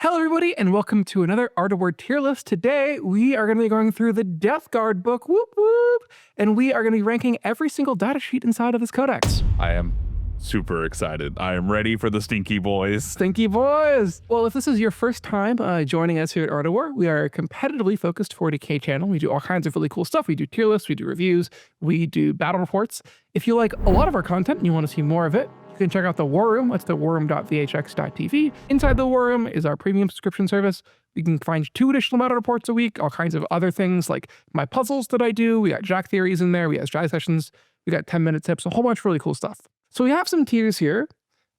Hello everybody and welcome to another Art of War tier list. Today we are going to be going through the Death Guard book, whoop whoop, and we are going to be ranking every single data sheet inside of this codex. I am super excited. I am ready for the stinky boys. Stinky boys! Well, if this is your first time joining us here at Art of War, we are a competitively focused 40k channel. We do all kinds of really cool stuff. We do tier lists, we do reviews, we do battle reports. If you like a lot of our content and you want to see more of it, you can check out the War Room. That's the warroom.vhx.tv. Inside the War Room is our premium subscription service. You can find 2 additional battle reports a week, all kinds of other things like my puzzles that I do. We got Jack theories in there. We have strategy sessions. We got 10-minute tips, a whole bunch of really cool stuff. So we have some tiers here,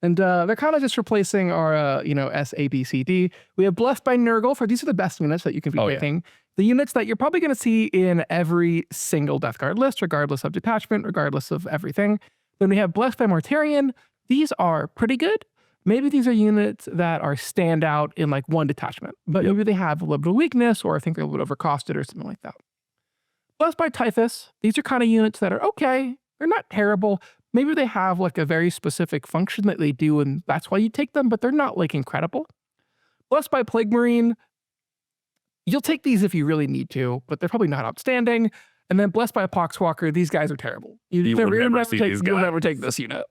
and they're kind of just replacing our, S, A, B, C, D. We have Blessed by Nurgle, for these are the best units that you can be picking. Yeah. The units that you're probably going to see in every single Death Guard list, regardless of detachment, regardless of everything. Then we have Blessed by Mortarion. These are pretty good. Maybe these are units that are stand out in like one detachment, but maybe they have a little bit of weakness, or I think they're a little bit overcosted or something like that. Blessed by Typhus. These are kind of units that are okay. They're not terrible. Maybe they have like a very specific function that they do, and that's why you take them, but they're not like incredible. Blessed by Plague Marine. You'll take these if you really need to, but they're probably not outstanding. And then Blessed by a Poxwalker. These guys are terrible. You'll never take this unit.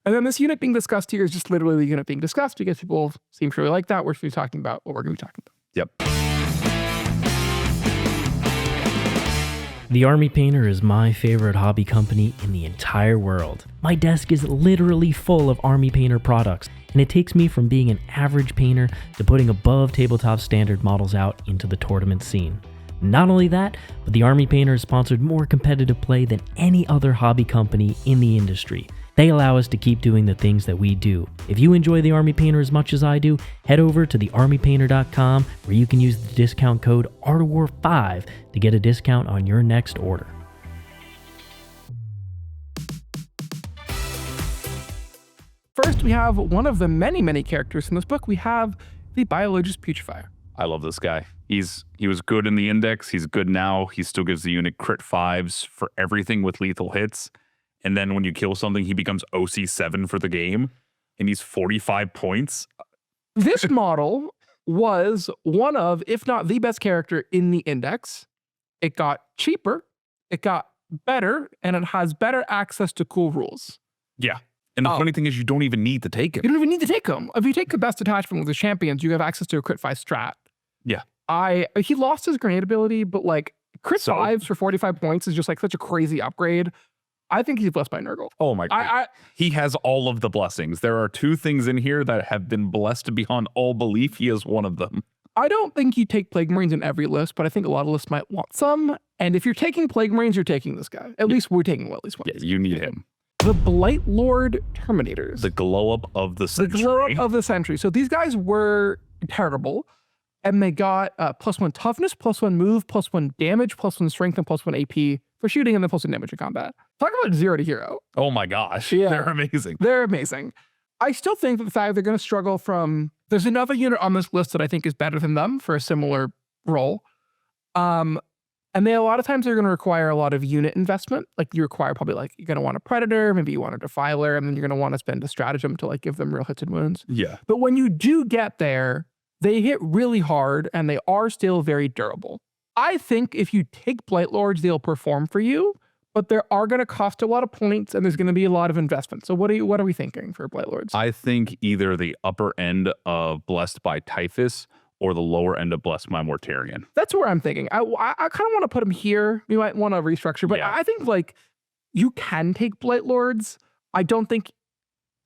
And then this unit being discussed here is just literally the unit being discussed because people seem to really like that. We're going to be talking about what we're going to be talking about. Yep. The Army Painter is my favorite hobby company in the entire world. My desk is literally full of Army Painter products, and it takes me from being an average painter to putting above tabletop standard models out into the tournament scene. Not only that, but the Army Painter has sponsored more competitive play than any other hobby company in the industry. They allow us to keep doing the things that we do. If you enjoy the Army Painter as much as I do, head over to thearmypainter.com where you can use the discount code ARTOFWAR5 to get a discount on your next order. First, we have one of the many characters in this book. We have the Biologus Putrifier. I love this guy. He was good in the index. He's good now. He still gives the unit crit 5s for everything with lethal hits. And then when you kill something, he becomes OC7 for the game, and he's 45 points. This model was one of, if not the best character in the index. It got cheaper, it got better, and it has better access to cool rules. Yeah. And the funny thing is you don't even need to take him. You don't even need to take him. If you take the best attachment with the champions, you have access to a crit 5 strat. Yeah. He lost his grenade ability, but like crit 5s for 45 points is just like such a crazy upgrade. I think he's blessed by Nurgle. Oh my God. He has all of the blessings. There are 2 things in here that have been blessed beyond all belief. He is one of them. I don't think you take Plague Marines in every list, but I think a lot of lists might want some. And if you're taking Plague Marines, you're taking this guy. At least we're taking at least one. Yeah, you need him. The Blightlord Terminators. The glow up of the century. The glow up of the century. So these guys were terrible. And they got +1 toughness, +1 move, +1 damage, +1 strength, and +1 AP for shooting, and then +1 damage in combat. Talk about 0 to hero. Oh my gosh. Yeah. They're amazing. They're amazing. I still think that the fact they're going to struggle from... There's another unit on this list that I think is better than them for a similar role. And they, a lot of times, they're going to require a lot of unit investment. Like, you require probably, like, you're going to want a Predator, maybe you want a Defiler, and then you're going to want to spend a stratagem to, like, give them real hits and wounds. Yeah. But when you do get there, they hit really hard, and they are still very durable. I think if you take Blightlords, they'll perform for you, but they are going to cost a lot of points, and there's going to be a lot of investment. So what are we thinking for Blightlords? I think either the upper end of Blessed by Typhus or the lower end of Blessed by Mortarion. That's where I'm thinking. I kind of want to put them here. We might want to restructure, but yeah. I think like you can take Blightlords. I don't think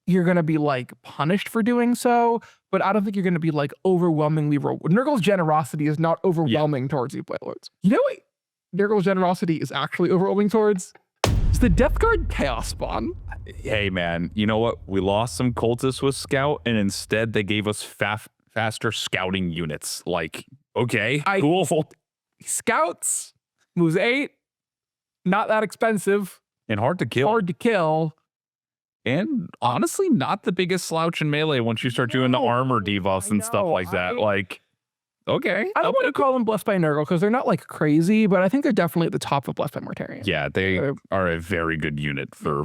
you're going to be like punished for doing so, but I don't think you're going to be like overwhelmingly Nurgle's generosity is not overwhelming towards you Blightlords. You know what Nurgle's generosity is actually overwhelming towards? It's the Death Guard Chaos Spawn. Hey man, you know what? We lost some cultists with Scout, and instead they gave us faster scouting units. Like, okay, cool. Scouts, moves 8, not that expensive. And hard to kill. Hard to kill. And honestly, not the biggest slouch in melee once you start doing the armor debuffs and stuff like that. Like, okay. I don't want to call them Blessed by Nurgle because they're not like crazy, but I think they're definitely at the top of Blessed by Mortarion. Yeah, they are a very good unit for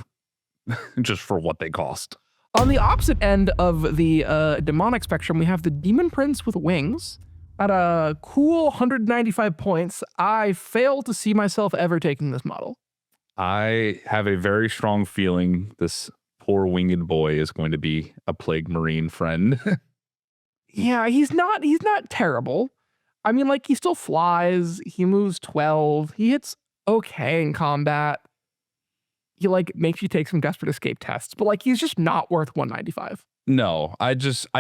just for what they cost. On the opposite end of the demonic spectrum, we have the Daemon Prince with wings. At a cool 195 points, I fail to see myself ever taking this model. I have a very strong feeling this poor winged boy is going to be a Plague Marine friend. Yeah, he's not terrible. I mean, like, he still flies. He moves 12. He hits okay in combat. He, like, makes you take some desperate escape tests. But, like, he's just not worth 195. No, I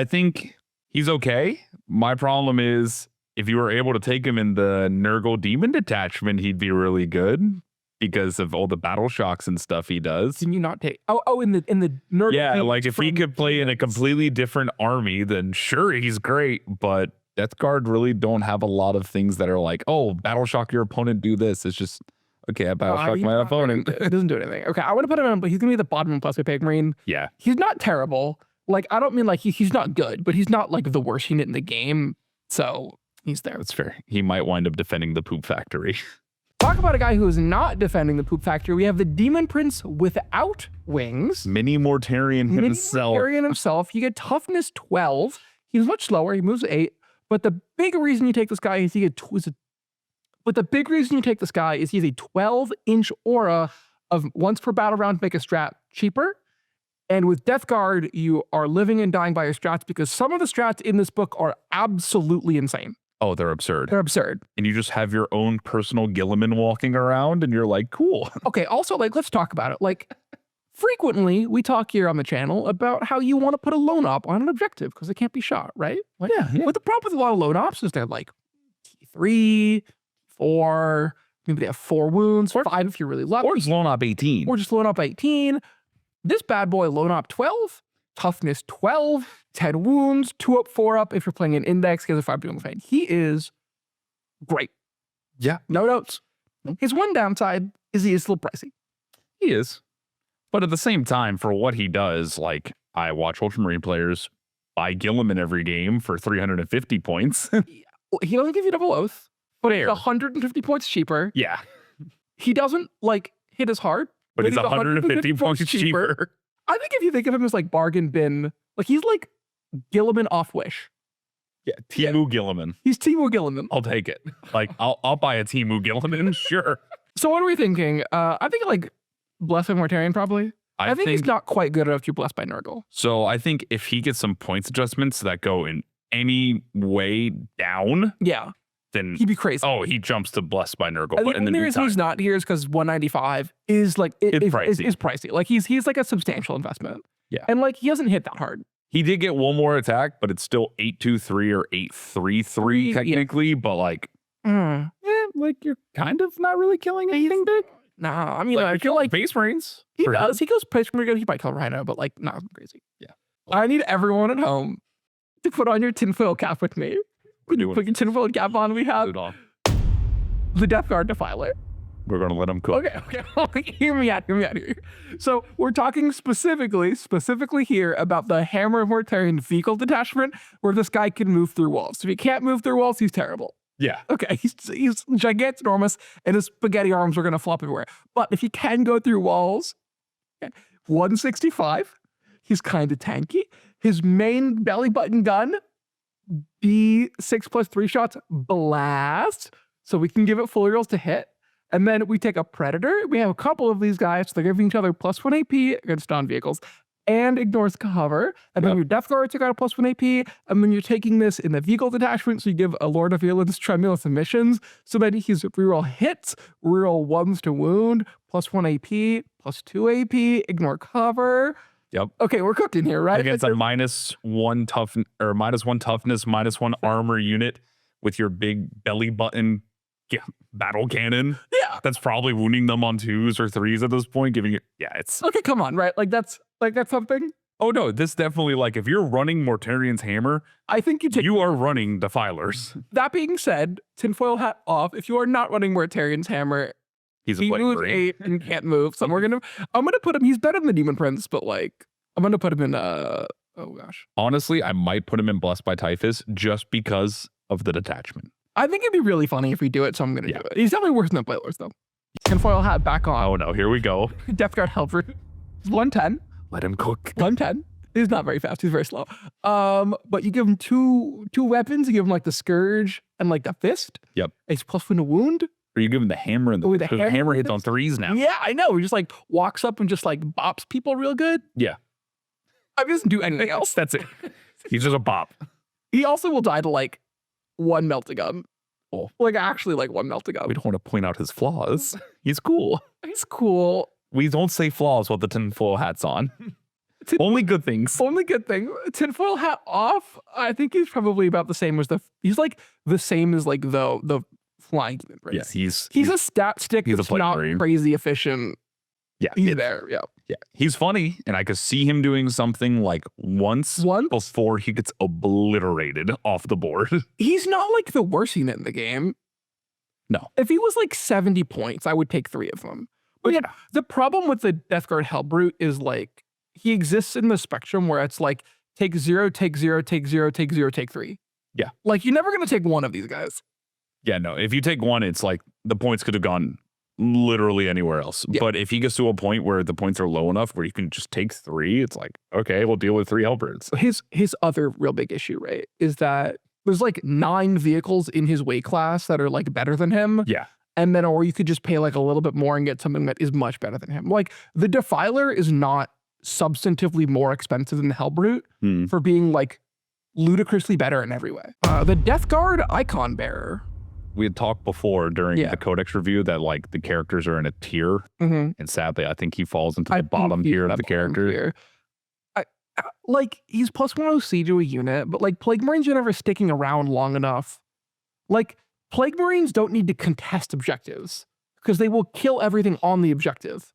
think he's okay. My problem is if you were able to take him in the Nurgle Demon detachment, he'd be really good because of all the battle shocks and stuff he does. Can you not take? Oh, in the Nurgle. Yeah, like if he could play in a completely different army, then sure, he's great. But Death Guard really don't have a lot of things that are like, oh, battle shock your opponent, do this. It's just okay, I battle shock my opponent. It doesn't do anything. Okay, I want to put him in, but he's gonna be the bottom plus a Plague Marine. Yeah, he's not terrible. Like, I don't mean like he's not good, but he's not like the worst unit in the game. So he's there. that's fair. He might wind up defending the Poop Factory. Talk about a guy who is not defending the Poop Factory. We have the Daemon Prince without wings. Mini Mortarion himself. Mortarion himself. You get toughness 12. He's much slower. He moves 8. But the big reason you take this guy is he's a 12-inch aura of once per battle round make a strat cheaper. And with Death Guard, you are living and dying by your strats because some of the strats in this book are absolutely insane. Oh, they're absurd. They're absurd. And you just have your own personal Gilliman walking around and you're like, cool. Okay, also, like, let's talk about it. Like, frequently, we talk here on the channel about how you want to put a lone op on an objective because it can't be shot, right? Like, Yeah. But the problem with a lot of lone ops is they're like T3, 4, maybe they have 4 wounds, 5 if you're really lucky. Or just lone op 18. Or just lone op 18. This bad boy, lone op 12, toughness 12, 10 wounds, 2 up, 4 up if you're playing an index, he has a 5 doing fade. He is great. Yeah. No notes. His one downside is he is still pricey. He is. But at the same time, for what he does, like, I watch Ultramarine players buy Gilliman every game for 350 points. He doesn't give you double oath, but Fair. he's 150 points cheaper. Yeah. He doesn't, like, hit as hard. But he's 150 points cheaper. I think if you think of him as like bargain bin, like he's like Gilliman off Wish. Yeah, Timu Gilliman. He's Timu Gilliman. I'll take it. Like, I'll buy a Timu Gilliman, sure. So what are we thinking? I think like Blessed by Mortarion probably. I think he's not quite good enough to be blessed by Nurgle. So I think if he gets some points adjustments that go in any way down, Yeah, then he'd be crazy. oh, he jumps to blessed by Nurgle. I But think in the the new reason time, he's not here is because 195 is like It's pricey. is pricey. Like he's like a substantial investment. Yeah. And like he hasn't hit that hard. he did get one more attack, but it's still 823 or 833 Yeah. technically. But like, like you're kind of not really killing anything big. Nah, I mean, Like, I you're feel killing like base marines. he for him. does. He goes place from he might kill Rhino, but like not crazy. Yeah. I need everyone at home to put on your tinfoil cap with me. We're doing Put your tinfoil cap on. We have it on. the Death Guard Defiler. We're gonna let him cook. Okay. Hear me out here. So we're talking specifically here about the Hammer of Mortarion vehicle detachment, where this guy can move through walls. If he can't move through walls, he's terrible. Yeah. Okay, he's gigantic, and his spaghetti arms are gonna flop everywhere. But if he can go through walls, 165, he's kind of tanky. His main belly button gun, B6 plus 3 shots, blast. So we can give it full rolls to hit. And then we take a Predator. We have a couple of these guys. So they're giving each other +1 AP against non-vehicles and ignores cover. And then your Death Guard took out a +1 AP. And then you're taking this in the vehicle detachment. So you give a Lord of Virulence tremulous emissions. So that he's reroll hits, reroll 1s to wound, +1 AP, +2 AP, ignore cover. Yep. Okay, we're cooking here, right? Against a -1 tough or -1 toughness, -1 armor unit with your big belly button battle cannon. Yeah. That's probably wounding them on 2s or 3s at this point, giving it it's Okay, come on, right? Like that's something. oh no, this definitely, like, if you're running Mortarion's hammer, I think you take. you are running Defilers. That being said, tinfoil hat off. If you are not running Mortarion's hammer, He's a he Plague moves Marine. 8 and can't move. So I'm gonna put him. He's better than the Daemon Prince, but like I'm gonna put him in. Oh gosh, Honestly, I might put him in Blessed by Typhus just because of the detachment. I think it'd be really funny if we do it. So I'm gonna do it. He's definitely worse than the Blightlords though. Tinfoil hat back on. Oh no, here we go. Death Guard Helbrute. 110. Let him cook. 110. He's not very fast. He's very slow. But you give him two weapons. You give him like the Scourge and like the Fist. Yep. It's +1 to wound. Or you give him the hammer and the hammer hits on 3s now. Yeah, I know. He just like walks up and just like bops people real good. Yeah. I doesn't do anything else. That's it. He's just a bop. He also will die to like 1 melting gun. Oh. Like actually like 1 melting gun. We don't want to point out his flaws. He's cool. He's cool. We don't say flaws with the tinfoil hats on. Only good things. Only good thing. Tinfoil hat off. I think he's probably about the same as he's like the same as like the flying Demon Prince. Yeah, he's a stat stick. He's that's a not Marine. Crazy efficient. Yeah, he's there. Yeah, yeah. He's funny, and I could see him doing something like once before he gets obliterated off the board. He's not like the worst unit in the game. No, if he was like 70 points, I would take 3 of them. But yeah, the problem with the Death Guard Helbrute is like he exists in the spectrum where it's like take 0, take 0, take 0, take 0, take 3. Yeah, like you're never gonna take one of these guys. Yeah, no. If you take one, it's like the points could have gone literally anywhere else. Yeah. But if he gets to a point where the points are low enough where you can just take 3, it's like, okay, we'll deal with 3 Helbrutes. His other real big issue, right, is that there's like 9 vehicles in his weight class that are like better than him. Yeah. And then, or you could just pay like a little bit more and get something that is much better than him. Like the Defiler is not substantively more expensive than the Helbrute for being like ludicrously better in every way. The Death Guard Icon Bearer. We had talked before during the Codex review that like the characters are in a tier, and sadly, I think he falls into the bottom tier of the character. Like he's +1 OC to a unit, but like Plague Marines are never sticking around long enough. Like Plague Marines don't need to contest objectives because they will kill everything on the objective.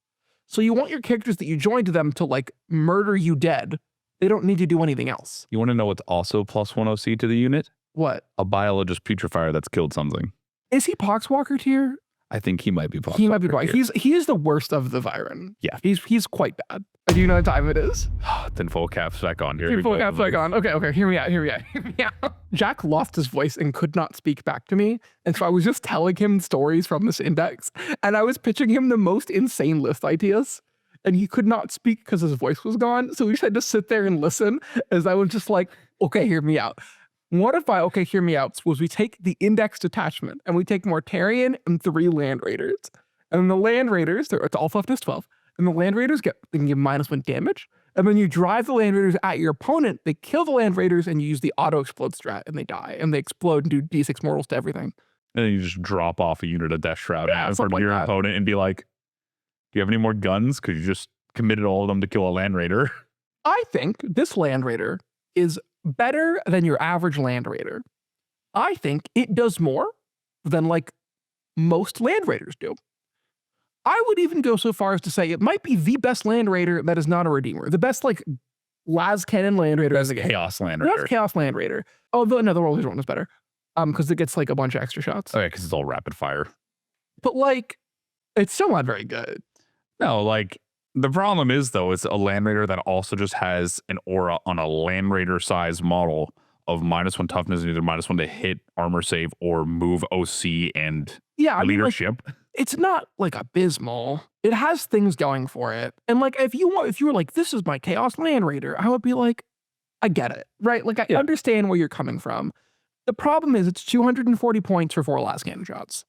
So you want your characters that you joined them to like murder you dead. They don't need to do anything else. You want to know what's also +1 OC to the unit? What? A Biologus Putrifier that's killed something. Is he Poxwalker tier? I think he might be Poxwalker. He might be Poxwalker. He is the worst of the Viren. Yeah. He's quite bad. Do you know what time it is? Tinfoil cap's back on here. Tinfoil cap's back on. Okay. Hear me out. Jack lost his voice and could not speak back to me. And so I was just telling him stories from this index. And I was pitching him the most insane list ideas. And he could not speak because his voice was gone. So we just had to sit there and listen as I was just like, okay, hear me out. What if hear me out, was we take the index detachment and we take Mortarion and 3 Land Raiders. And the Land Raiders, it's all toughness 12. And the Land Raiders they can give -1 damage. And then you drive the Land Raiders at your opponent, they kill the Land Raiders and you use the auto explode strat and they die. And they explode and do D6 mortals to everything. And then you just drop off a unit of Deathshroud in front of your opponent and be like, do you have any more guns? Because you just committed all of them to kill a Land Raider. I think this Land Raider is better than your average Land Raider. I think it does more than like most Land Raiders do. I would even go so far as to say it might be the best Land Raider that is not a Redeemer. The best like las cannon Land Raider as a Chaos Land Raider. That's Chaos Land Raider. Although another World one is better. Because it gets like a bunch of extra shots. Okay, because it's all rapid fire. But like, it's still not very good. No, like the problem is though, it's a Land Raider that also just has an aura on a Land Raider size model of -1 toughness and either -1 to hit, armor save, or move OC and leadership. Like, it's not like abysmal. It has things going for it. And like if you were like, this is my Chaos Land Raider, I would be like, I get it, right? Like I understand where you're coming from. The problem is it's 240 points for 4 last cannon shots.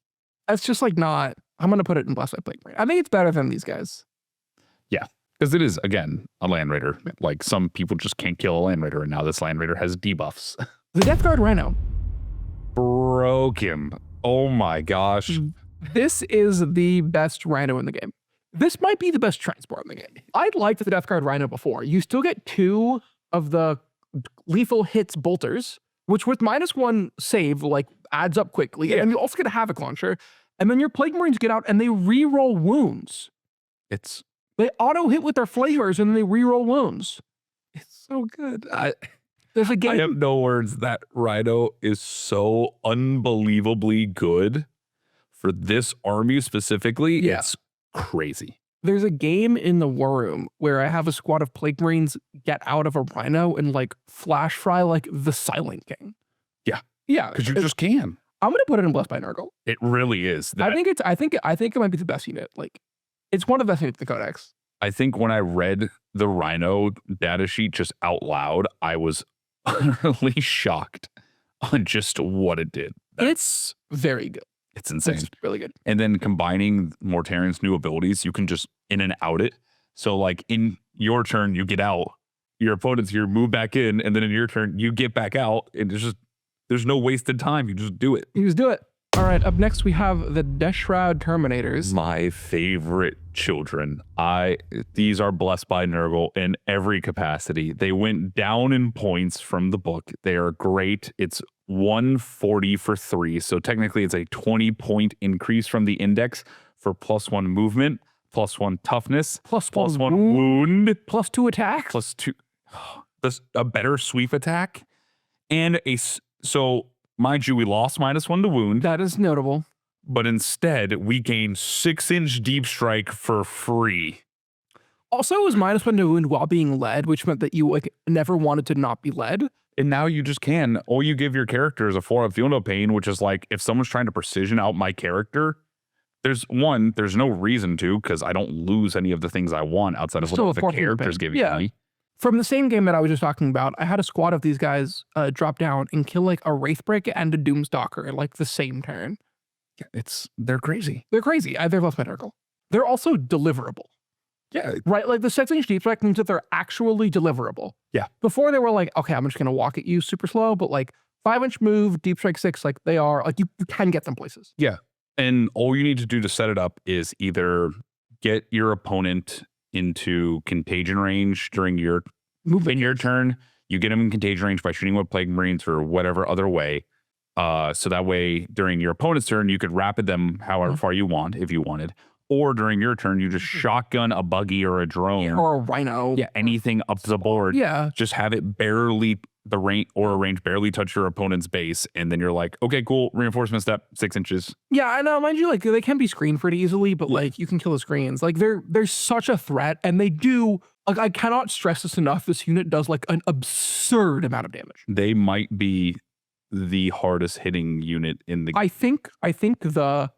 That's just like not, I'm gonna put it in Blessed by Plague Marine. I think it's better than these guys. Yeah. Because it is, again, a Land Raider. Like, some people just can't kill a Land Raider, and now this Land Raider has debuffs. The Death Guard Rhino. Broke him. Oh my gosh. This is the best Rhino in the game. This might be the best transport in the game. I'd liked the Death Guard Rhino before. You still get 2 of the lethal hits bolters, which with -1 save, like, adds up quickly. Yeah. And you also get a Havoc Launcher. And then your Plague Marines get out and they re-roll wounds. They auto-hit with their flavors and then they re-roll wounds. It's so good. There's a game. I have no words. That Rhino is so unbelievably good for this army specifically. Yeah. It's crazy. There's a game in the War Room where I have a squad of Plague Marines get out of a Rhino and like flash fry like the Silent King. Yeah. Yeah. Because you just can. I'm gonna put it in Blessed by Nurgle. It really is. I think it might be the best unit. Like, it's one of the best units in the Codex. I think when I read the Rhino datasheet just out loud, I was utterly shocked on just what it did. It's very good. It's insane. It's really good. And then combining Mortarion's new abilities, you can just in and out it. So like in your turn, you get out, your opponent's here, move back in, and then in your turn, you get back out. And it's just, there's no wasted time. You just do it. You just do it. All right, up next we have the Deathshroud Terminators. My favorite children. These are blessed by Nurgle in every capacity. They went down in points from the book. They are great. It's 140 for 3. So technically it's a 20-point increase from the index for +1 movement, +1 toughness, +1 wound, +2 attack, +2 a better sweep attack, and so mind you, we lost -1 to wound. That is notable. But instead, we gained 6-inch deep strike for free. Also, it was -1 to wound while being led, which meant that you like never wanted to not be led. And now you just can. All you give your character is a 4-up Feel No Pain, which is like, if someone's trying to precision out my character, there's no reason to, because I don't lose any of the things I want outside of what the character's giving me. From the same game that I was just talking about, I had a squad of these guys drop down and kill like a Wraithbreak and a Doomstalker in like the same turn. Yeah, they're crazy. They're crazy. They're less medical. They're also deliverable. Yeah. Right? Like the 6-inch deep strike means that they're actually deliverable. Yeah. Before they were like, okay, I'm just going to walk at you super slow, but like 5-inch move, deep strike 6, like they are, like you can get them places. Yeah. And all you need to do to set it up is either get your opponent into contagion range during your turn. You get them in contagion range by shooting with Plague Marines or whatever other way. So that way, during your opponent's turn, you could rapid them however far you want, if you wanted. Or during your turn, you just shotgun a buggy or a drone. Or a Rhino. Yeah, anything up the board. Yeah. Just have it barely, the range or a range barely touch your opponent's base. And then you're like, okay, cool. Reinforcement step, 6 inches. Yeah, I know. Mind you, like they can be screened pretty easily, but like you can kill the screens. Like they're such a threat, and they do. Like I cannot stress this enough. This unit does like an absurd amount of damage. They might be the hardest hitting unit in the game. I think the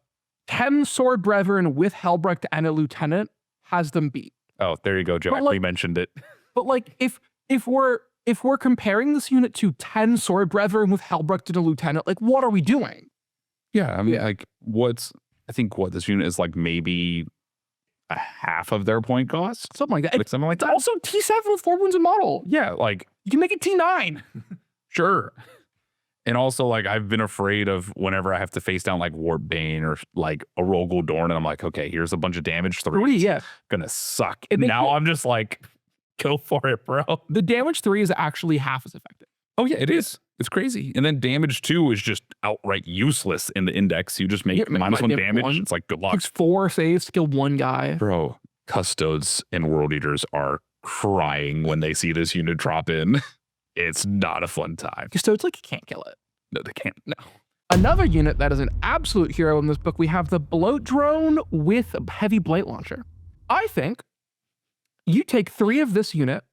10 Sword Brethren with Helbrute and a Lieutenant has them beat. Oh, there you go, Joe. But, like, we mentioned it. But like if we're comparing this unit to 10 Sword Brethren with Helbrute and a Lieutenant, like what are we doing? Yeah, I mean, like I think this unit is like maybe a half of their point cost. Something like that. Like something like It's that. also T7 with 4 wounds in model. Yeah, like You can make it T9. sure. And also, like, I've been afraid of whenever I have to face down like Warp Bane or like a Rogel Dorn, and I'm like, okay, here's a bunch of damage 3. Yeah. Gonna suck. And now I'm just like, go for it, bro. The damage 3 is actually half as effective. Oh yeah, it is. It's crazy. And then damage 2 is just outright useless in the index. You just make -1 damage. It's like, good luck. Takes 4 saves to kill 1 guy. Bro, Custodes and World Eaters are crying when they see this unit drop in. It's not a fun time. So it's like you can't kill it. No, they can't. No. Another unit that is an absolute hero in this book, we have the Bloat Drone with a heavy Blight launcher. I think you take 3 of this unit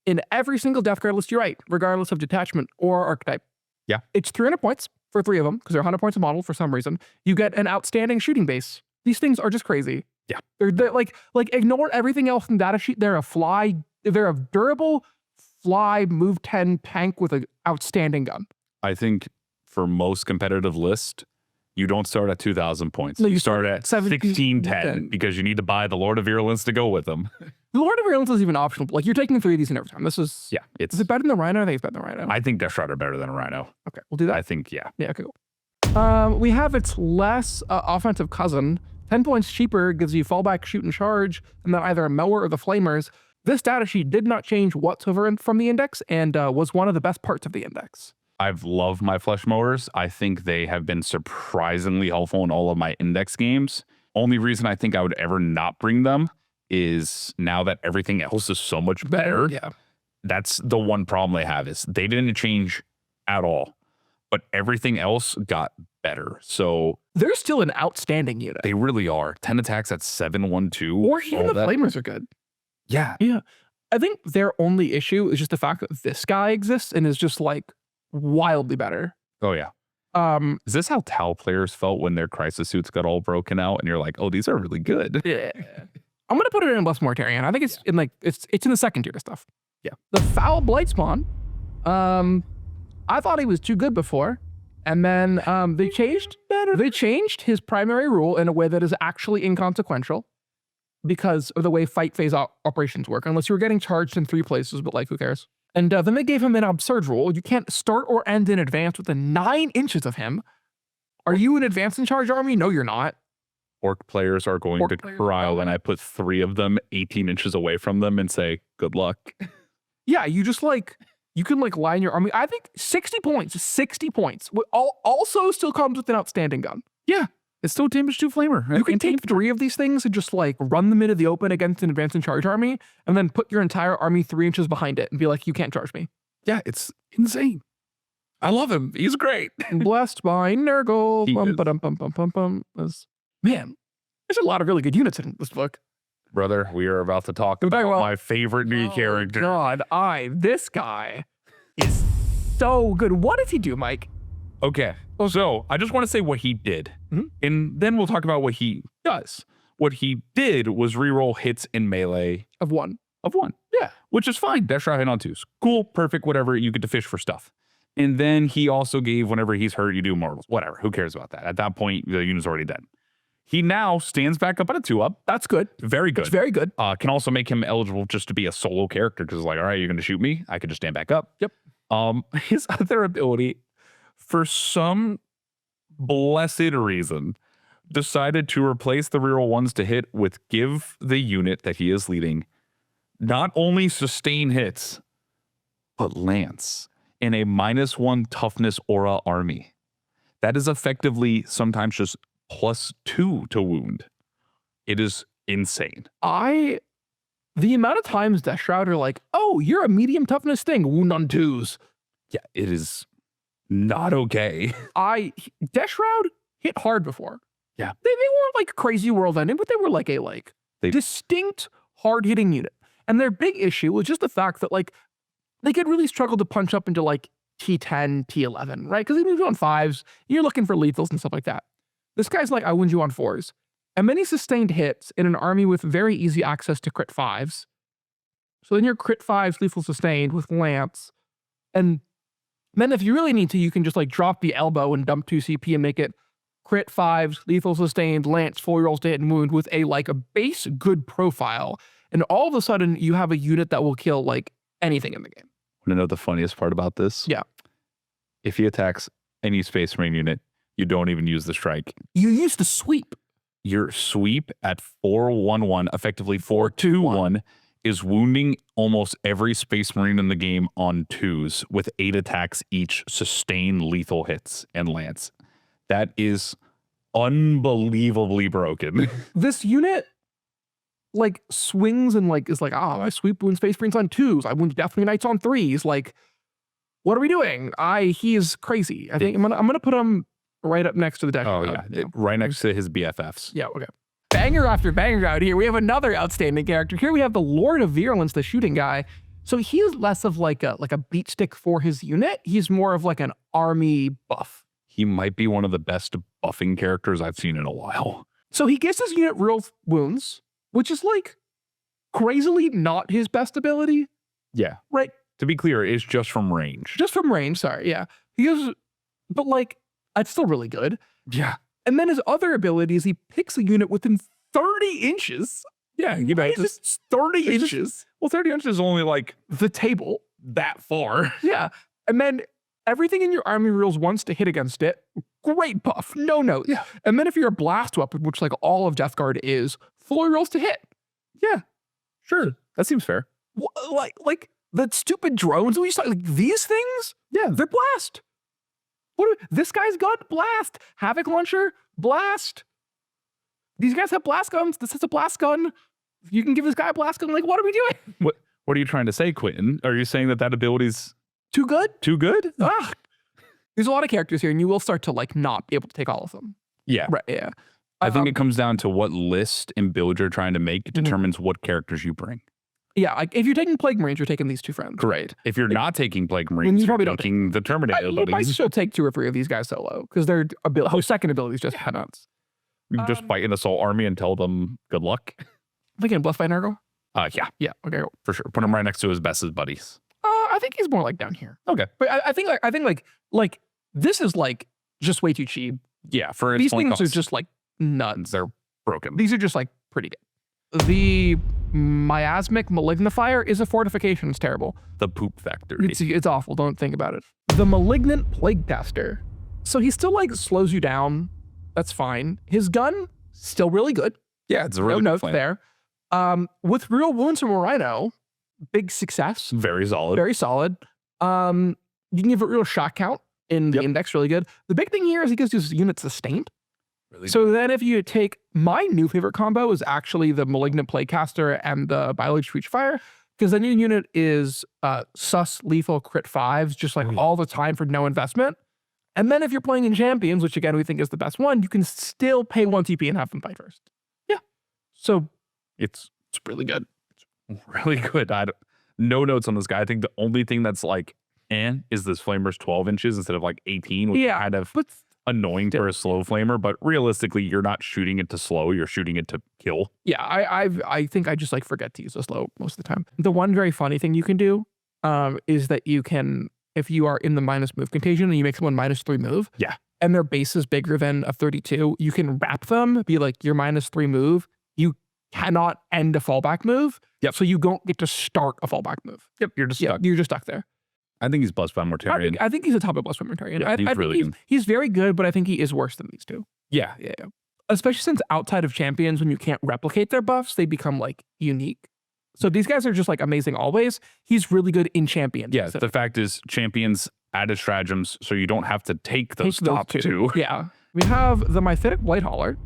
in every single Death Guard list you write, regardless of detachment or archetype. Yeah. It's 300 points for 3 of them, because they're 100 points a model for some reason. You get an outstanding shooting base. These things are just crazy. Yeah. They're like ignore everything else in the datasheet. They're a durable fly move 10 tank with an outstanding gun. I think for most competitive lists, you don't start at 2,000 points. No, you start at 1610 10. because you need to buy the Lord of Virulence to go with them. The Lord of Virulence is even optional. Like you're taking 3 of these in every time. This is Is it better than the Rhino? I think it's better than the Rhino. I think Deathshroud are better than a Rhino. Okay, we'll do that. I think, yeah. Yeah, okay, cool. We have its less offensive cousin. 10 points cheaper, gives you fallback, shoot, and charge, and then either a mower or the flamers. This datasheet did not change whatsoever from the index and was one of the best parts of the index. I've loved my Fleshmowers. I think they have been surprisingly helpful in all of my index games. Only reason I think I would ever not bring them is now that everything else is so much better. Yeah. That's the one problem they have is they didn't change at all, but everything else got better. So They're still an outstanding unit. they really are. 10 attacks at 712. Or even the flamers are good. Yeah. Yeah. I think their only issue is just the fact that this guy exists and is just like wildly better. Oh yeah. Is this how Tal players felt when their crisis suits got all broken out and you're like, oh, these are really good? Yeah. I'm gonna put it in less Mortarion. I think it's in like it's in the second tier stuff. Yeah. The foul Blightspawn. I thought he was too good before, and then they changed his primary rule in a way that is actually inconsequential because of the way fight phase operations work. Unless you were getting charged in 3 places, but like who cares? And then they gave him an absurd rule. You can't start or end in advance within 9 inches of him. Are you an advance in charge army? No, you're not. Orc players are going to cry when I put 3 of them 18 inches away from them and say, good luck. Yeah, you just like, you can like line your army. I think 60 points. 60 points. Also still comes with an outstanding gun. Yeah, it's still damage 2 flamer. You can take 3 of these things and just like run them into the open against an advance in charge army and then put your entire army 3 inches behind it and be like, you can't charge me. Yeah, it's insane. I love him. He's great. Blessed by Nurgle. He is. Man, there's a lot of really good units in this book. Brother, we are about to talk about my favorite new character. God, this guy is so good. What does he do, Mike? Okay, so I just want to say what he did, and then we'll talk about what he does. What he did was reroll hits in melee Of 1. yeah, which is fine. Deathshroud hit on 2s, cool, perfect, whatever. You get to fish for stuff, and then he also gave whenever he's hurt, you do mortals, whatever. Who cares about that? At that point, the unit's already dead. He now stands back up at a 2-up. That's good. Very good. It's very good. Can also make him eligible just to be a solo character because it's like, all right, you're going to shoot me. I could just stand back up. Yep. His other ability, for some blessed reason, decided to replace the reroll 1s to hit with give the unit that he is leading not only sustain hits, but lance in a -1 toughness aura army. That is effectively sometimes just +2 to wound. It is insane. The amount of times Deathshroud are like, oh, you're a medium toughness thing, wound on 2s. Yeah, it is not okay. Deathshroud hit hard before. Yeah. They weren't like crazy world ending, but they were like a distinct hard hitting unit. And their big issue was just the fact that like they could really struggle to punch up into like T10, T11, right? Because you're on 5s, you're looking for lethals and stuff like that. This guy's like, I wound you on 4s. And many sustained hits in an army with very easy access to crit 5s. So then you're crit 5s, lethal sustained with lance. And then if you really need to, you can just like drop the elbow and dump 2 CP and make it crit 5s, lethal sustained, lance, 4 rolls to hit and wound with a base good profile. And all of a sudden you have a unit that will kill like anything in the game. Want to know the funniest part about this? Yeah. If he attacks any Space Marine unit, you don't even use the strike. You use the sweep. Your sweep at 4-1-1, effectively 4-2-1, is wounding almost every Space Marine in the game on 2s with 8 attacks each, sustain lethal hits and lance. That is unbelievably broken. This unit like swings and like is like, oh, I sweep wound Space Marines on 2s. I wound Death Knights on 3s. Like, what are we doing? He is crazy. I think I'm gonna put him right up next to the deck. Oh yeah, right next to his BFFs. Yeah, okay. Banger after banger out here. We have another outstanding character. Here we have the Lord of Virulence, the shooting guy. So he is less of like a beat stick for his unit. He's more of like an army buff. He might be one of the best buffing characters I've seen in a while. So he gets his unit real wounds, which is like crazily not his best ability. Yeah. Right. To be clear, it's just from range. Just from range, sorry. Yeah. He is, but like, it's still really good. Yeah. And then his other abilities, he picks a unit within 30 inches. Yeah, you know, just 30 inches. Well, 30 inches is only like The table. that far. Yeah. And then everything in your army rules wants to hit against it. Great buff. No notes. Yeah. And then if you're a blast weapon, which like all of Death Guard is, fully rolls to hit. Yeah. Sure. That seems fair. Like the stupid drones we saw, like these things, Yeah. they're blast. This guy's got blast. Havoc launcher, blast. These guys have blast guns. This is a blast gun. You can give this guy a blast gun. Like, what are we doing? What are you trying to say, Quinton? Are you saying that ability's Too good? too good? Ah. There's a lot of characters here, and you will start to like not be able to take all of them. Yeah. Right. Yeah. I think it comes down to what list and build you're trying to make determines what characters you bring. Yeah, like if you're taking Plague Marines, you're taking these 2 friends. Great. If you're not taking Plague Marines, you probably you're don't taking the Terminator You might buddies. still take 2 or 3 of these guys solo because their second ability is just nuts. You can just fight an assault army and tell them good luck. thinking Bluff by Nurgle. Yeah, Yeah. Okay. for sure. Put him right next to his bestest buddies. I think he's more like down here. Okay. But I think like this is like just way too cheap. Yeah, for its These point things are cost, just like nuts. they're broken. These are just like pretty good. The Miasmic Malignifier is a fortification. It's terrible. The poop factory. It's awful. Don't think about it. The Malignant Plaguecaster. So he still like slows you down. That's fine. His gun still really good. Yeah, it's a No really good notes plan. there. With real wounds from a Rhino, big success. Very solid. Very solid. You can give it real shot count in the Yep. index, really good. The big thing here is he gives his unit sustained. Really So then if you take my new favorite combo is actually the Malignant Plaguecaster and the Biologus Putrifier, because then your unit is sus lethal crit 5s just like all the time for no investment. And then if you're playing in Champions, which again we think is the best one, you can still pay 1 TP and have them fight first. Yeah. So it's really good. It's really good. No notes on this guy. I think the only thing that's like, is this Flamer's 12 inches instead of like 18, which is kind of but annoying for a slow Flamer. But realistically, you're not shooting it to slow. You're shooting it to kill. yeah, I think I just like forget to use the slow most of the time. The one very funny thing you can do is that you can, if you are in the minus move contagion and you make someone -3 move, Yeah. and their base is bigger than a 32, you can wrap them, be like your -3 move. You cannot end a fallback move. Yep. So you don't get to start a fallback move. Yep. You're just Yeah, stuck. you're just stuck there. I think he's blessed by Mortarion. I think he's a top of Blightspawn Mortarion. Yeah, I he's think really good. he's very good, but I think he is worse than these two. Yeah. Yeah. Especially since outside of Champions, when you can't replicate their buffs, they become like unique. So these guys are just like amazing always. He's really good in Champions. Yeah. So The fact is, champions added stratagems, so you don't have to take those take those top two. Yeah. We have the Myphytic Blight Hauler.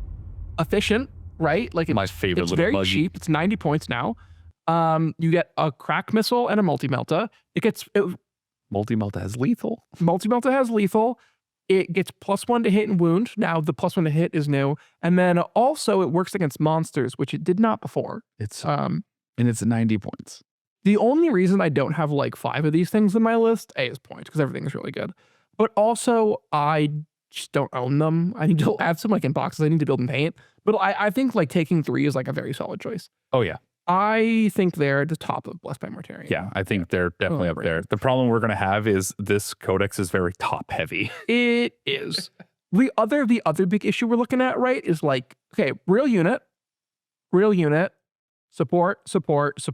Efficient, right? Like My favorite it's little very buggy. cheap. It's 90 points now. You get a crack missile and a multi-melta. Multi-Melta has lethal. Multi-melta has lethal. It gets +1 to hit and wound. Now the +1 to hit is new. And then also it works against monsters, which it did not before. It's Um, and it's 90 points. The only reason I don't have like 5 of these things in my list, A, is points, because everything is really good. But also, I just don't own them. I need to have some like in boxes. I need to build and paint. But I think like taking 3 is like a very solid choice. Oh yeah. I think they're at the top of Blessed by Mortarion. Yeah, I think they're definitely up right. there. The problem we're gonna have is this codex is very top heavy. It is. The other big issue we're looking at, right, is like, okay, real unit, support, skirmish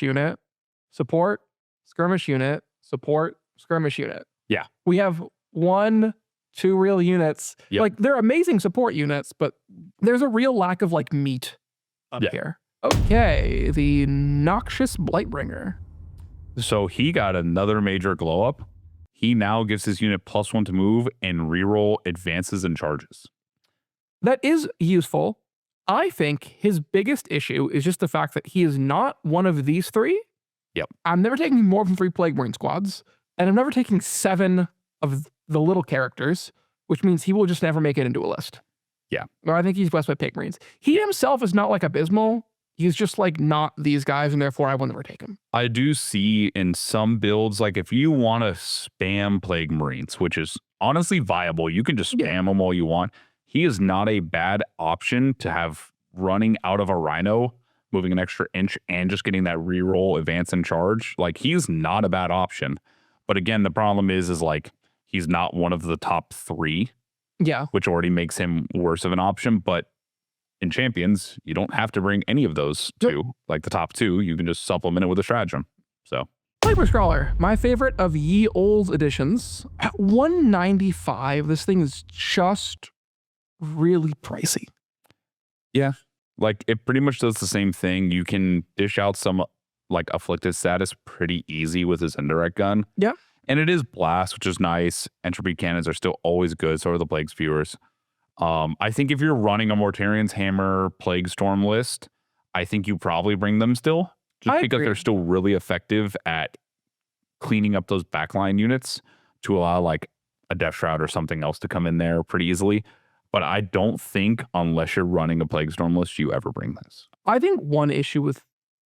unit, support, skirmish unit. Yeah. We have 1, 2 real units. Yep. Like they're amazing support units, but there's a real lack of like meat up Yeah. here. Okay, the Noxious Blightbringer. So he got another major glow up. He now gives his unit +1 to move and reroll advances and charges. That is useful. I think his biggest issue is just the fact that he is not one of these 3. Yep. I'm never taking more than 3 Plague Marine squads, and I'm never taking 7 of the little characters, which means he will just never make it into a list. Yeah. Or I think he's blessed by Plague Marines. He himself is not like abysmal. He's just like not these guys, and therefore I will never take him. I do see in some builds, like if you want to spam Plague Marines, which is honestly viable, you can just spam them all you want. He is not a bad option to have running out of a Rhino, moving an extra inch, and just getting that reroll, advance, and charge. Like he's not a bad option. But again, the problem is like he's not one of the top 3, Yeah. which already makes him worse of an option. But in Champions, you don't have to bring any of those 2, like the top 2. You can just supplement it with a stratagem. So Plagueburst Crawler, my favorite of ye old editions. At 195, this thing is just really pricey. like it pretty much does the same thing. You can dish out some like afflicted status pretty easy with his indirect gun. Yeah. And it is blast, which is nice. Entropy cannons are still always good. So are the plague spewers. I think if you're running a Mortarion's Hammer Plague Storm list, I think you probably bring them still. Just I because agree. they're still really effective at cleaning up those backline units to allow like a Deathshroud or something else to come in there pretty easily. But I don't think, unless you're running a Plague Storm list, you ever bring this. I think one issue with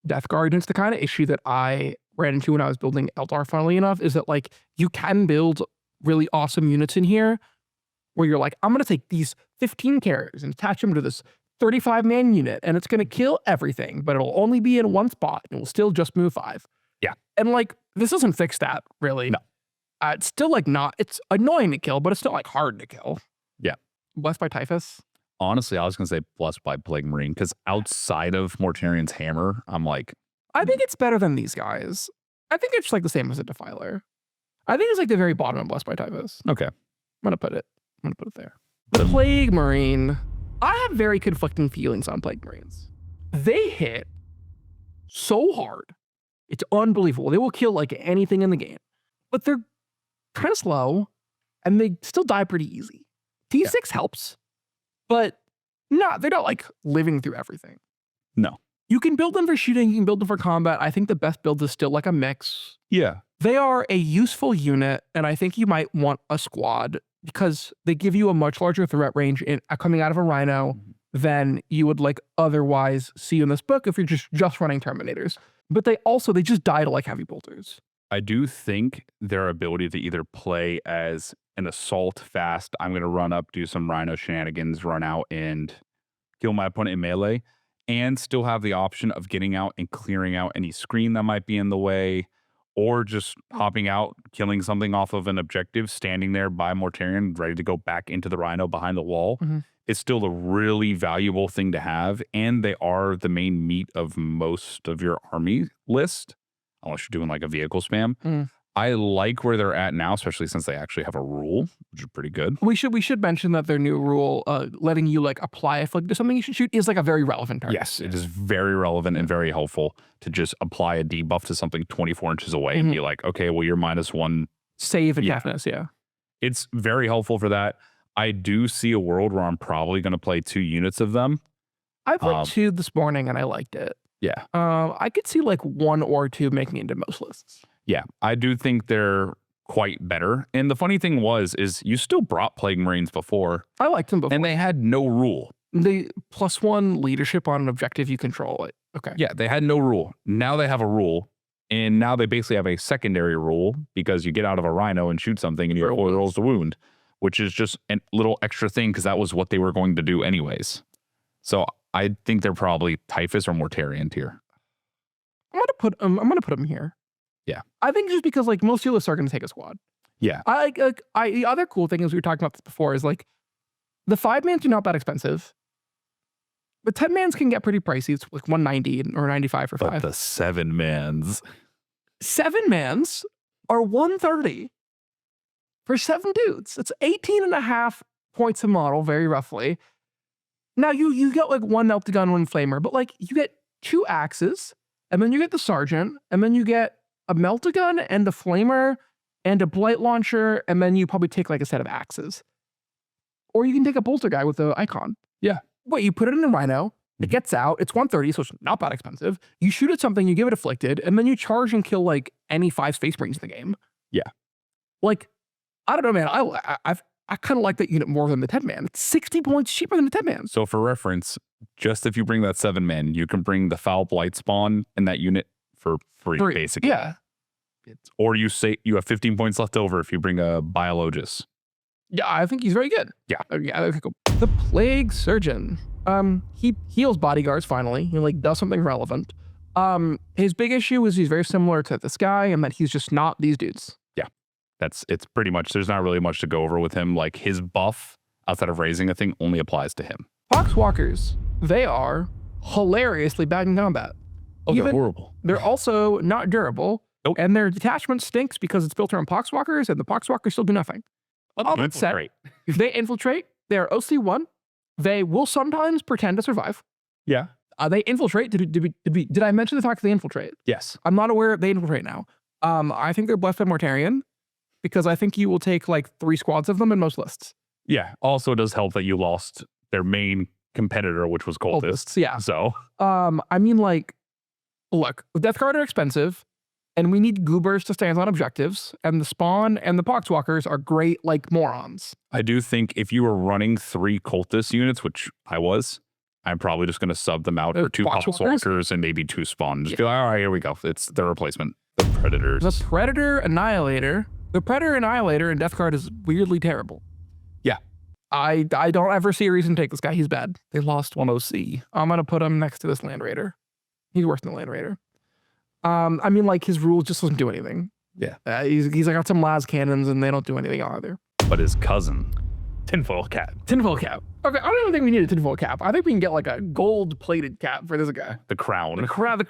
Death Guard, and it's the kind of issue that I ran into when I was building Eldar, funnily enough, is that like you can build really awesome units in here where you're like, I'm going to take these 15 characters and attach them to this 35-man unit, and it's going to kill everything, but it'll only be in one spot, and it will still just move 5. Yeah. And like, this doesn't fix that, really. No. It's still like it's annoying to kill, but it's still like hard to kill. Yeah. Blessed by Typhus. Honestly, I was going to say Blessed by Plague Marine, because outside of Mortarion's hammer, I'm like... I think it's better than these guys. I think it's like the same as a Defiler. I think it's like the very bottom of Blessed by Typhus. Okay. I'm going to put it there. The Plague Marine. I have very conflicting feelings on Plague Marines. They hit so hard. It's unbelievable. They will kill like anything in the game. But they're kind of slow, and they still die pretty easy. T6 helps, but they're not like living through everything. No. You can build them for shooting, you can build them for combat. I think the best build is still like a mix. Yeah. They are a useful unit, and I think you might want a squad because they give you a much larger threat range coming out of a Rhino than you would like otherwise see in this book if you're just running Terminators. But they just die to like heavy bolters. I do think their ability to either play as an assault fast, I'm going to run up, do some Rhino shenanigans, run out and kill my opponent in melee, and still have the option of getting out and clearing out any screen that might be in the way, or just hopping out, killing something off of an objective, standing there by Mortarion, ready to go back into the Rhino behind the wall. It's still a really valuable thing to have, and they are the main meat of most of your army list, unless you're doing like a vehicle spam. I like where they're at now, especially since they actually have a rule, which is pretty good. We should mention that their new rule, letting you like apply a flick to something you should shoot, is like a very relevant target. Yes, it is very relevant and very helpful to just apply a debuff to something 24 inches away and be like, okay, well, you're -1. Save and toughness, yeah. It's very helpful for that. I do see a world where I'm probably going to play 2 units of them. I played 2 this morning and I liked it. Yeah. I could see like 1 or 2 making it into most lists. Yeah, I do think they're quite better. And the funny thing is you still brought Plague Marines before. I liked them before. And they had no rule. They +1 leadership on an objective you control it. Okay. Yeah, they had no rule. Now they have a rule. And now they basically have a secondary rule because you get out of a Rhino and shoot something and you rolls the wound, which is just a little extra thing because that was what they were going to do anyways. So I think they're probably Typhus or Mortarion tier. I'm gonna put them here. Yeah. I think just because like most lists are gonna take a squad. Yeah. The other cool thing is we were talking about this before is like the 5-mans are not that expensive. The 10-mans can get pretty pricey. It's like 190 or 95 for 5. But the 7-mans. 7-mans are 130 for 7 dudes. It's 18.5 points a model, very roughly. Now you get like 1 Meltagun, 1 Flamer, but like you get 2 axes, and then you get the Sergeant, and then you get a Meltagun and a Flamer and a Blight launcher, and then you probably take like a set of axes. Or you can take a bolter guy with the icon. Yeah. Wait, you put it in a Rhino, it gets out, it's 130, so it's not that expensive. You shoot at something, you give it afflicted, and then you charge and kill like any 5 Space Marines in the game. Yeah. Like, I don't know, man. I kind of like that unit more than the 10-man. It's 60 points cheaper than the 10-man. So for reference, just if you bring that 7-man, you can bring the Foul Blightspawn in that unit for free, basically. Yeah. Or you say you have 15 points left over if you bring a Biologus. Yeah, I think he's very good. Yeah. Yeah, okay, cool. The Plague Surgeon. He heals bodyguards finally. He like does something relevant. His big issue is he's very similar to this guy and that he's just not these dudes. Yeah. It's pretty much, there's not really much to go over with him. Like his buff outside of raising a thing only applies to him. Poxwalkers, they are hilariously bad in combat. Oh, they're horrible. They're also not durable. Nope. And their detachment stinks because it's built around Poxwalkers and the Poxwalkers still do nothing. All that said, if they infiltrate, they're OC1. They will sometimes pretend to survive. Yeah. They infiltrate. Did I mention the fact that they infiltrate? Yes. I'm not aware they infiltrate now. I think they're blessed by Mortarion because I think you will take like 3 squads of them in most lists. Yeah. Also does help that you lost their main competitor, which was cultists. Yeah. So. I mean, like, look, Death Guard are expensive. And we need goobers to stand on objectives, and the Spawn and the Poxwalkers are great, like, morons. I do think if you were running 3 cultist units, which I was, I'm probably just going to sub them out for 2 Poxwalkers and maybe 2 Spawn. Just be like, all right, here we go. It's the replacement. The Predators. The Predator Annihilator. The Predator Annihilator in Death Guard is weirdly terrible. Yeah. I don't ever see a reason to take this guy. He's bad. They lost 1 OC. I'm going to put him next to this Land Raider. He's worse than the Land Raider. I mean, like, his rule just doesn't do anything. Yeah. He's got some las cannons, and they don't do anything either. But his cousin, Tinfoil cap. Tinfoil cap. Okay, I don't even think we need a tinfoil cap. I think we can get like a gold-plated cap for this guy. the crown. The crown. The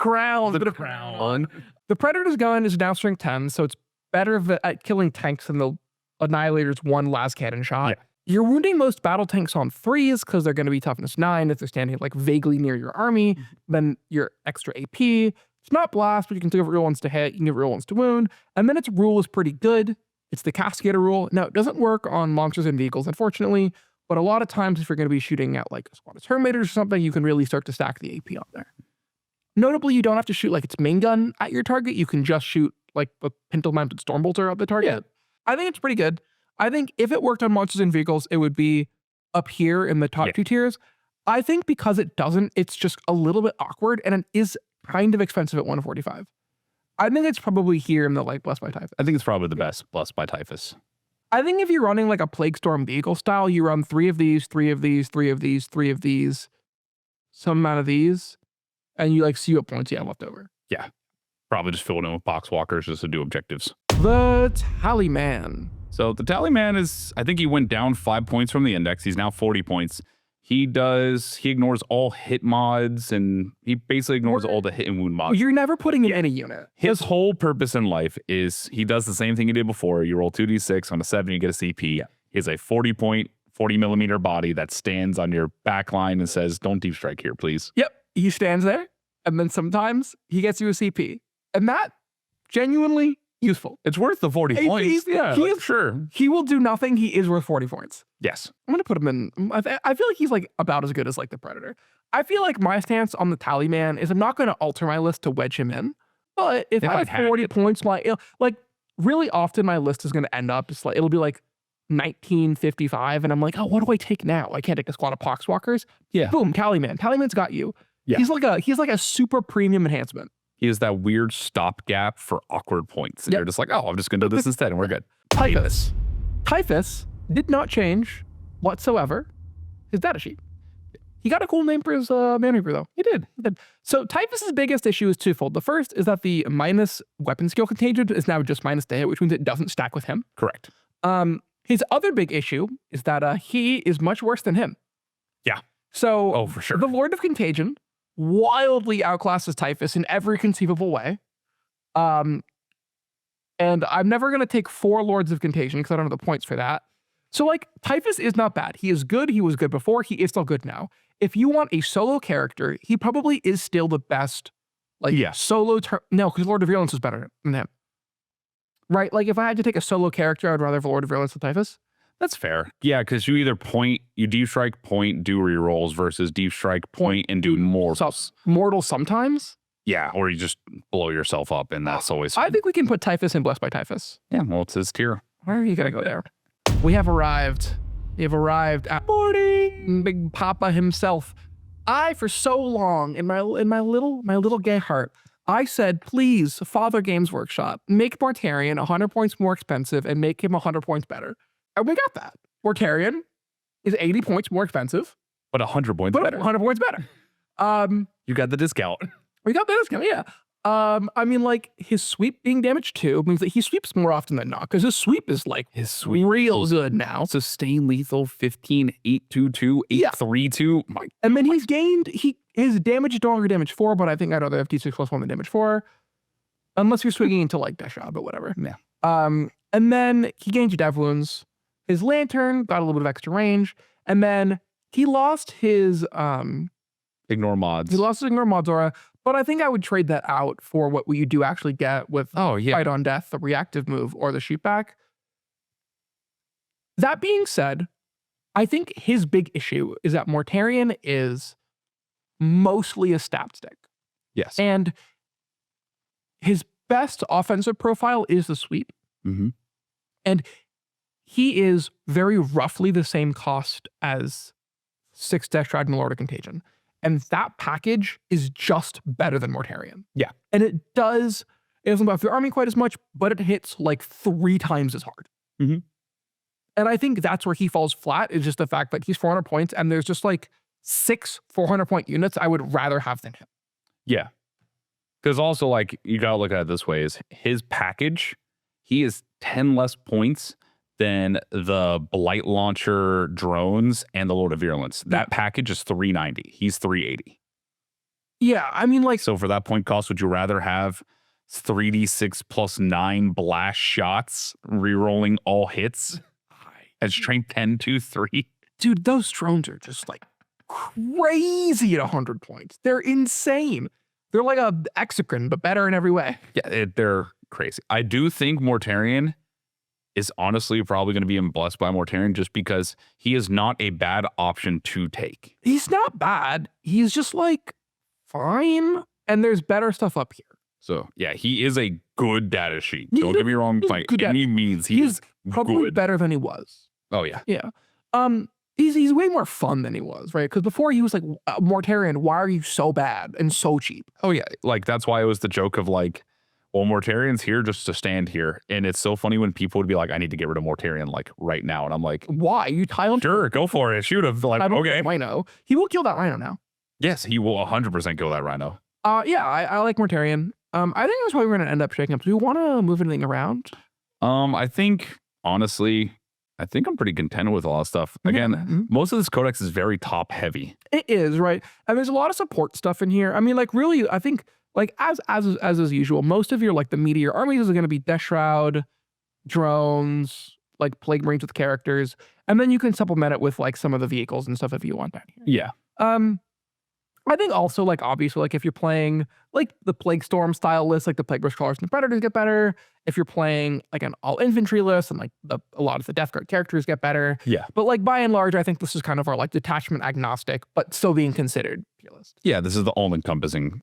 crown. The Predator's gun is now strength 10, so it's better at killing tanks than the Annihilator's 1 las cannon shot. Yeah. You're wounding most battle tanks on 3s because they're going to be toughness 9 if they're standing like vaguely near your army. Then your extra AP. It's not blast, but you can give real ones to hit. You can give real ones to wound. And then its rule is pretty good. It's the Cascadator rule. Now, it doesn't work on monsters and vehicles, unfortunately, but a lot of times if you're going to be shooting at like a squad of Terminators or something, you can really start to stack the AP on there. Notably, you don't have to shoot like its main gun at your target. You can just shoot like a pintle-mounted Stormbolter at the target. Yeah. I think it's pretty good. I think if it worked on monsters and vehicles, it would be up here in the top 2 tiers. I think because it doesn't, it's just a little bit awkward and it is kind of expensive at 145. I think it's probably here in the like Blessed by Typhus. I think it's probably the best Blessed by Typhus. I think if you're running like a Plague Storm vehicle style, you run 3 of these, 3 of these, 3 of these, 3 of these, some amount of these, and you like see what points you have left over. Yeah. Probably just fill it in with Poxwalkers just to do objectives. The Tallyman. So the Tallyman is, I think he went down 5 points from the index. He's now 40 points. He ignores all hit mods, and he basically ignores all the hit and wound mods. You're never putting in any unit. His whole purpose in life is he does the same thing he did before. You roll 2d6 on a 7, you get a CP. He has a 40 millimeter body that stands on your back line and says, don't deep strike here, please. Yep. He stands there, and then sometimes he gets you a CP. And that, genuinely useful. It's worth the 40 points. Sure. He will do nothing. He is worth 40 points. Yes. I'm going to put him in. I feel like he's like about as good as like the Predator. I feel like my stance on the Tallyman is I'm not going to alter my list to wedge him in. But if I have 40 points, like really often my list is going to end up just like, it'll be like 1955. And I'm like, oh, what do I take now? I can't take a squad of Poxwalkers. Yeah. Boom, Tallyman. Tallyman's got you. Yeah. He's like a super premium enhancement. He is that weird stopgap for awkward points. And you're just like, oh, I'm just going to do this instead and we're good. Typhus. Typhus did not change whatsoever his data sheet. He got a cool name for his man reaper, though. He did. So Typhus's biggest issue is twofold. The first is that the minus weapon skill contagion is now just minus to hit, which means it doesn't stack with him. Correct. His other big issue is that he is much worse than him. Yeah. So oh, for sure. The Lord of Contagion wildly outclasses Typhus in every conceivable way. And I'm never going to take 4 Lords of Contagion because I don't have the points for that. So like Typhus is not bad. He is good. He was good before. He is still good now. If you want a solo character, he probably is still the best. Like solo. No, because Lord of Virulence is better than him. Right? Like if I had to take a solo character, I'd rather have Lord of Virulence than Typhus. That's fair. Yeah, because you either you deep strike, point, do rerolls versus deep strike, point, and do mortals. Mortal sometimes? Yeah, or you just blow yourself up, and that's always fun. I think we can put Typhus in Blessed by Typhus. Yeah, well, it's his tier. Where are you going to go there? We have arrived. We have arrived at morning. Big Papa himself. For so long, in my little gay heart, I said, please, Father Games Workshop, make Mortarion 100 points more expensive and make him 100 points better. And we got that. Mortarion is 80 points more expensive. But 100 points better. 100 points better. You got the discount. We got the discount, yeah. I mean, like, his sweep being damaged 2 means that he sweeps more often than not, because his sweep is, like, real good now. Sustain lethal 15, 822, 832. And then he's gained, his damage is no longer damage 4, but I think I'd rather have D6 plus 1 than damage 4. Unless you're swinging into, like, Deathshroud, but whatever. Yeah. And then he gained your dev wounds. His lantern got a little bit of extra range. And then he lost his ignore mods. He lost his ignore mods aura, but I think I would trade that out for what you do actually get with Fight on Death, the reactive move, or the shootback. That being said, I think his big issue is that Mortarion is mostly a stat stick. Yes. And his best offensive profile is the sweep. Mm-hmm. And he is very roughly the same cost as 6 Deathshroud and Lord of Contagion. And that package is just better than Mortarion. Yeah. And it doesn't buff your army quite as much, but it hits like 3 times as hard. Mm-hmm. And I think that's where he falls flat, is just the fact that he's 400 points and there's just like 6 400-point units I would rather have than him. Yeah. Because also, like, you got to look at it this way, is his package, he is 10 less points than the Blight Launcher drones and the Lord of Virulence. That package is 390. He's 380. Yeah, I mean, like... So for that point cost, would you rather have 3d6 plus 9 blast shots, rerolling all hits at strength 10, 2, 3? Dude, those drones are just like crazy at 100 points. They're insane. They're like a exocrine, but better in every way. Yeah, they're crazy. I do think Mortarion is honestly probably going to be blessed by Mortarion just because he is not a bad option to take. He's not bad. He's just like fine. And there's better stuff up here. So yeah, he is a good data sheet. Don't get me wrong, by any means, he's probably good. Better than he was. Oh yeah. Yeah. He's way more fun than he was, right? Because before he was like, Mortarion, why are you so bad and so cheap? Oh yeah, like that's why it was the joke of like, well, Mortarion's here just to stand here. And it's so funny when people would be like, I need to get rid of Mortarion like right now. And I'm like, why? You tie him? Sure, go for it. Shoot him. Like, okay. Rhino. He will kill that Rhino now. Yes, he will 100% kill that Rhino. Yeah, I like Mortarion. I think that's why we're going to end up shaking up. Do we want to move anything around? I think, honestly, I think I'm pretty content with a lot of stuff. Again, most of this codex is very top heavy. It is, right? And there's a lot of support stuff in here. I mean, like really, I think like as is usual, most of your like the meteor armies are going to be Deathshroud, drones, like Plague Marines with characters, and then you can supplement it with like some of the vehicles and stuff if you want that here. Yeah. I think also, like, obviously, like, if you're playing, like, the Plague Storm style list, like, the Plagueburst Crawlers and the Predators get better. If you're playing, like, an all-infantry list and, like, a lot of the Death Guard characters get better. Yeah. But, like, by and large, I think this is kind of our, like, detachment agnostic, but still being considered tier list. Yeah, this is the all-encompassing,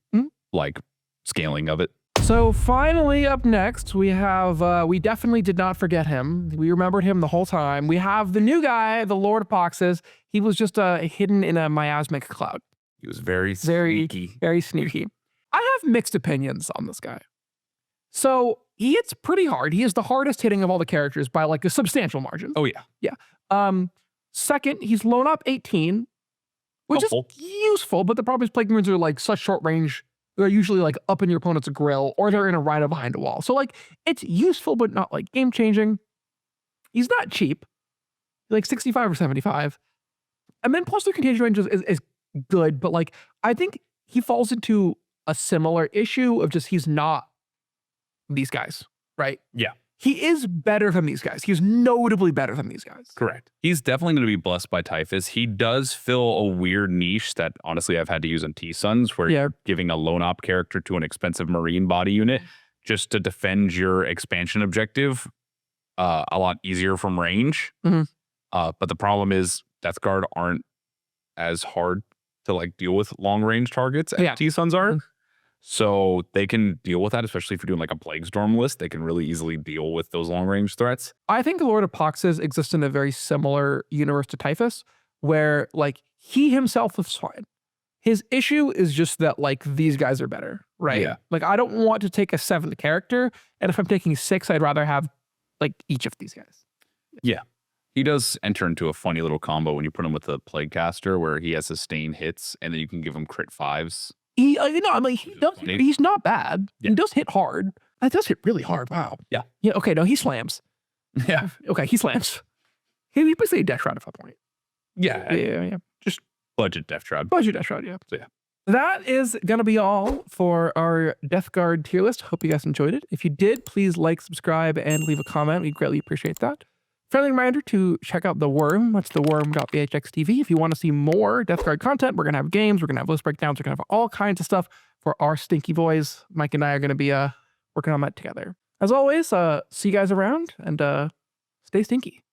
like, scaling of it. So, finally, up next, we have, we definitely did not forget him. We remembered him the whole time. We have the new guy, the Lord of Poxes. He was just hidden in a miasmic cloud. He was very sneaky. Very sneaky. I have mixed opinions on this guy. So he hits pretty hard. He is the hardest hitting of all the characters by like a substantial margin. Oh yeah. Yeah. Second, he's blown up 18, which is useful, but the problem is Plague Marines are like such short range. They're usually like up in your opponent's grill or they're in a Rhino behind a wall. So like it's useful, but not like game changing. He's not cheap. Like 65 or 75. And then plus the Contagion range is good, but like I think he falls into a similar issue of just he's not these guys, right? Yeah. He is better than these guys. He's notably better than these guys. Correct. He's definitely going to be blessed by Typhus. He does fill a weird niche that honestly I've had to use on T-Suns where you're giving a lone op character to an expensive Marine body unit just to defend your expansion objective a lot easier from range. But the problem is Death Guard aren't as hard to like deal with long range targets as T-Suns are. So they can deal with that, especially if you're doing like a Plague Storm list. They can really easily deal with those long range threats. I think the Lord of Poxes exists in a very similar universe to Typhus, where like he himself is fine. His issue is just that like these guys are better, right? Yeah. Like I don't want to take a 7th character, and if I'm taking 6, I'd rather have like each of these guys. Yeah. He does enter into a funny little combo when you put him with the Plaguecaster where he has sustain hits and then you can give him crit 5s. He, I mean, he does, he's not bad. Yeah. He does hit hard. That does hit really hard. Wow. Yeah. Yeah. Okay. No, he slams. Yeah. Okay. He slams. He basically a Deathshroud at that point. Yeah. Yeah. Just budget Deathshroud. Budget Deathshroud. Yeah. So yeah. That is going to be all for our Death Guard tier list. Hope you guys enjoyed it. If you did, please like, subscribe, and leave a comment. We greatly appreciate that. Friendly reminder to check out The Worm. That's theworm.bhxtv. If you want to see more Death Guard content, we're going to have games, we're going to have list breakdowns, we're going to have all kinds of stuff for our stinky boys. Mike and I are going to be working on that together. As always, see you guys around and stay stinky.